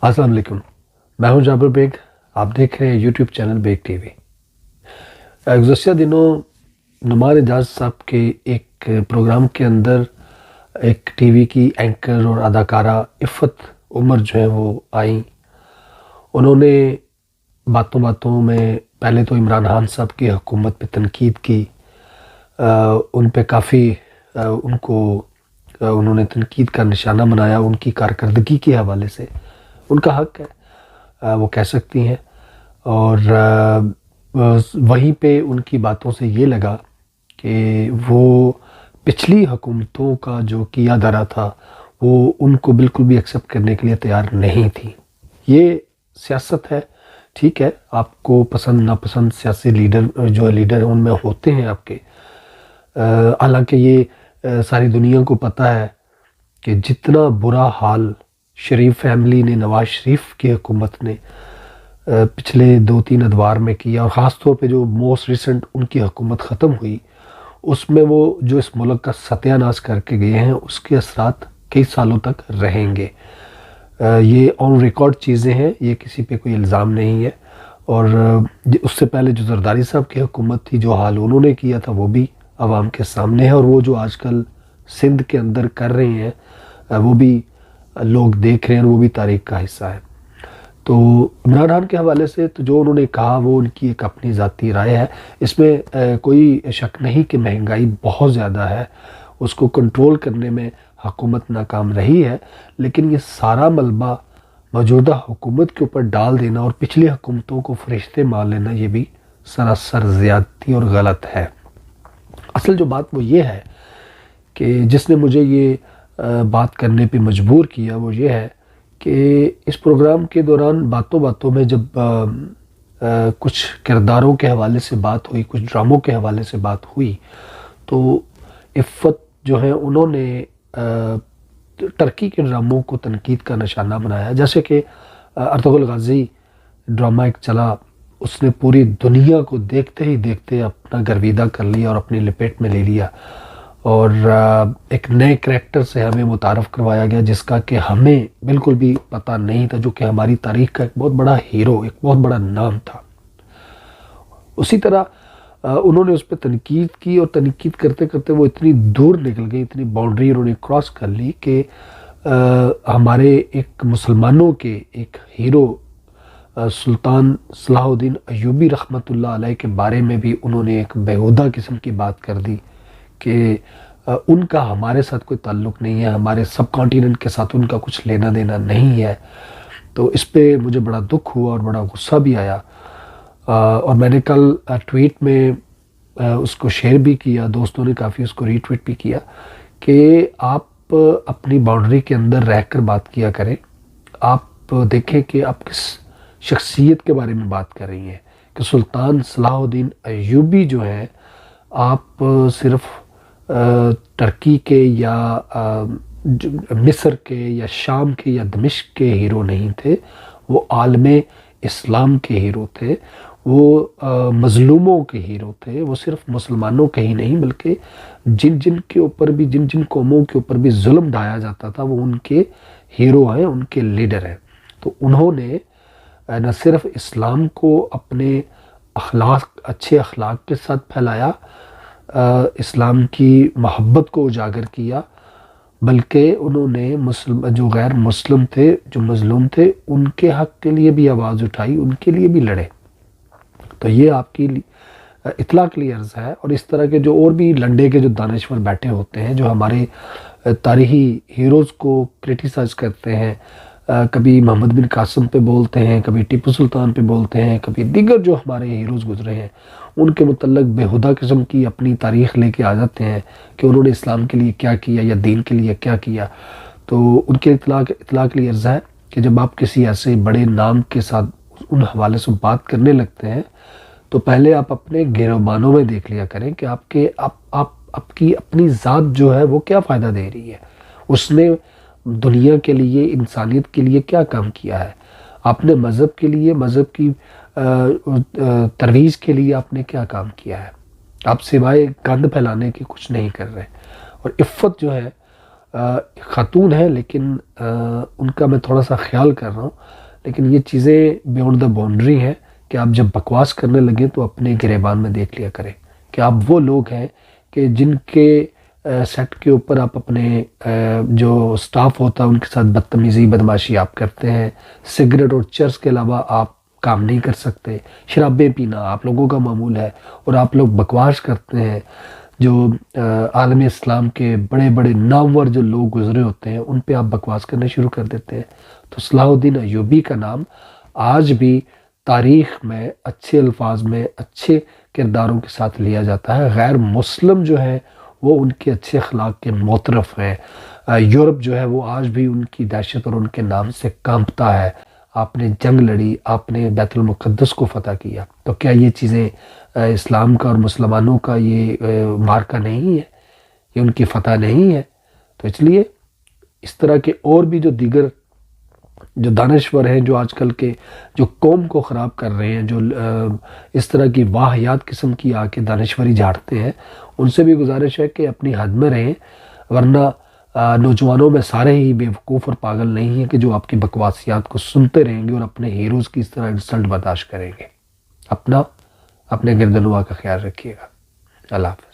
अस्सलाम वालेकुम। मैं हूं जाबिर बेग। आप देख रहे हैं यूट्यूब चैनल बेग टीवी। गुज़श्ता दिनों नुमान एजाज साहब के एक प्रोग्राम के अंदर एक टीवी की एंकर और अदाकारा इफ़त उमर जो है वो आई। उन्होंने बातों बातों में पहले तो इमरान खान साहब की हुकूमत पे तनकीद की। उन पे काफ़ी उन्होंने तनकीद का निशाना बनाया उनकी कारकर्दगी के हवाले से। उनका हक है, वो कह सकती हैं। और वहीं पे उनकी बातों से ये लगा कि वो पिछली हुकूमतों का जो किया धरा था वो उनको बिल्कुल भी एक्सेप्ट करने के लिए तैयार नहीं थी। ये सियासत है, ठीक है, आपको पसंद नापसंद सियासी लीडर जो लीडर उनमें होते हैं आपके। हालांकि ये सारी दुनिया को पता है कि जितना बुरा हाल शरीफ फैमिली ने, नवाज शरीफ की हुकूमत ने पिछले 2-3 अदवार में किया, और ख़ास तौर पे जो मोस्ट रिसेंट उनकी हुकूमत ख़त्म हुई उसमें वो जो इस मुल्क का सत्यानाश करके गए हैं उसके असरात कई सालों तक रहेंगे। ये ऑन रिकॉर्ड चीज़ें हैं, ये किसी पे कोई इल्ज़ाम नहीं है। और उससे पहले जो जरदारी साहब की हुकूमत थी, जो हाल उन्होंने किया था वो भी आवाम के सामने है, और वो जो आजकल सिंध के अंदर कर रहे हैं वो भी लोग देख रहे हैं, और वो भी तारीख का हिस्सा है। तो इमरान खान के हवाले से तो जो उन्होंने कहा वो उनकी एक अपनी ज़ाती राय है। इसमें कोई शक नहीं कि महंगाई बहुत ज़्यादा है, उसको कंट्रोल करने में हुकूमत नाकाम रही है। लेकिन ये सारा मलबा मौजूदा हुकूमत के ऊपर डाल देना और पिछली हुकूमतों को फरिश्ते मान लेना, ये भी सरासर ज़्यादती और गलत है। असल जो बात वो ये है कि जिसने मुझे ये बात करने पे मजबूर किया वो ये है कि इस प्रोग्राम के दौरान बातों बातों में जब कुछ किरदारों के हवाले से बात हुई, कुछ ड्रामों के हवाले से बात हुई, तो इफ़त जो है उन्होंने टर्की के ड्रामों को तनकीद का निशाना बनाया। जैसे कि अर्तुगरुल गाज़ी ड्रामा एक चला, उसने पूरी दुनिया को देखते ही देखते अपना गर्विदा कर लिया और अपनी लपेट में ले लिया, और एक नए करैक्टर से हमें मुतारफ़ करवाया गया जिसका कि हमें बिल्कुल भी पता नहीं था, जो कि हमारी तारीख़ का एक बहुत बड़ा हीरो, एक बहुत बड़ा नाम था। उसी तरह उन्होंने उस पर तनकीद की, और तनकीद करते करते वो इतनी दूर निकल गई, इतनी बाउंड्री उन्होंने क्रॉस कर ली कि हमारे एक मुसलमानों के एक हीरो सुल्तान सलाहुद्दीन अय्यूबी रहमतुल्लाह अलैह के बारे में भी उन्होंने एक बेहुदा किस्म की बात कर दी कि उनका हमारे साथ कोई ताल्लुक़ नहीं है, हमारे सब कॉन्टिनेंट के साथ उनका कुछ लेना देना नहीं है। तो इस पे मुझे बड़ा दुख हुआ और बड़ा गुस्सा भी आया, और मैंने कल ट्वीट में उसको शेयर भी किया, दोस्तों ने काफ़ी उसको रीट्वीट भी किया कि आप अपनी बाउंड्री के अंदर रहकर बात किया करें। आप देखें कि आप किस शख्सियत के बारे में बात कर रही हैं कि सुल्तान सलाहुद्दीन अय्यूबी जो है, आप सिर्फ़ टर्की के या मिस्र के या शाम के या दमिश्क के हीरो नहीं थे, वो आलमे इस्लाम के हीरो थे, वो मज़लूमों के हीरो थे। वो सिर्फ़ मुसलमानों के ही नहीं बल्कि जिन जिन के ऊपर भी, जिन जिन कौमों के ऊपर भी जुल्म ढाया जाता था वो उनके हीरो हैं, उनके लीडर हैं। तो उन्होंने न सिर्फ़ इस्लाम को अपने अखलाक, अच्छे अखलाक के साथ फैलाया, इस्लाम की मोहब्बत को उजागर किया, बल्कि उन्होंने जो गैर मुस्लिम थे, जो मज़लूम थे, उनके हक़ के लिए भी आवाज़ उठाई, उनके लिए भी लड़े। तो ये आपकी इत्तला के लिए अर्ज़ है। और इस तरह के जो और भी लंडे के जो दानिश्वर बैठे होते हैं, जो हमारे तारीख़ी हीरोज़ को क्रिटिसाइज़ करते हैं, कभी मोहम्मद बिन कासिम पे बोलते हैं, कभी टीपू सुल्तान पे बोलते हैं, कभी दीगर जो हमारे हीरोज़ गुजरे हैं उनके मुतल्लक बेहुदा किस्म की अपनी तारीख़ लेके आ जाते हैं कि उन्होंने इस्लाम के लिए क्या किया या दीन के लिए क्या किया। तो उनके इत्तला के लिए अर्ज़ है कि जब आप किसी ऐसे बड़े नाम के साथ उन हवाले से बात करने लगते हैं तो पहले आप अपने गिरबानों में देख लिया करें कि आपकी अपनी ज़ात जो है वो क्या फ़ायदा दे रही है, उसने दुनिया के लिए, इंसानियत के लिए क्या काम किया है। आपने मज़हब के लिए, मज़हब की तरवीज़ के लिए आपने क्या काम किया है। आप सिवाय गंद फैलाने के कुछ नहीं कर रहे। और इफ़्फ़त जो है خاتون ہیں لیکن ان کا میں تھوڑا سا خیال کر رہا ہوں، لیکن یہ چیزیں بیونڈ دا باؤنڈری ہیں کہ آپ جب بکواس کرنے لگیں تو اپنے گریبان میں دیکھ لیا کریں کہ آپ وہ لوگ ہیں کہ جن کے سیٹ کے اوپر آپ اپنے جو سٹاف ہوتا ہے ان کے ساتھ بدتمیزی بدماشی آپ کرتے ہیں، سگریٹ اور چرس کے علاوہ آپ کام نہیں کر سکتے، شرابیں پینا آپ لوگوں کا معمول ہے اور آپ لوگ بکواس کرتے ہیں۔ جو عالم اسلام کے بڑے بڑے نامور جو لوگ گزرے ہوتے ہیں ان پہ آپ بکواس کرنے شروع کر دیتے ہیں۔ تو صلاح الدین ایوبی کا نام آج بھی تاریخ میں اچھے الفاظ میں اچھے کرداروں کے ساتھ لیا جاتا ہے۔ غیر مسلم جو ہے وہ ان کے اچھے اخلاق کے معترف ہیں۔ یورپ جو ہے وہ آج بھی ان کی دہشت اور ان کے نام سے کانپتا ہے۔ آپ نے جنگ لڑی، آپ نے بیت المقدس کو فتح کیا، تو کیا یہ چیزیں اسلام کا اور مسلمانوں کا یہ مارکہ نہیں ہے، یہ ان کی فتح نہیں ہے؟ تو اس لیے اس طرح کے اور بھی جو دیگر جو دانشور ہیں جو آج کل کے جو قوم کو خراب کر رہے ہیں، جو اس طرح کی واہیات قسم کی آ کے دانشوری جھاڑتے ہیں، ان سے بھی گزارش ہے کہ اپنی حد میں رہیں، ورنہ نوجوانوں میں سارے ہی بے وقوف اور پاگل نہیں ہیں کہ جو آپ کی بکواسیات کو سنتے رہیں گے اور اپنے ہیروز کی اس طرح انسلٹ برداشت کریں گے۔ اپنے گردنوا کا خیال رکھیے گا۔ اللہ حافظ۔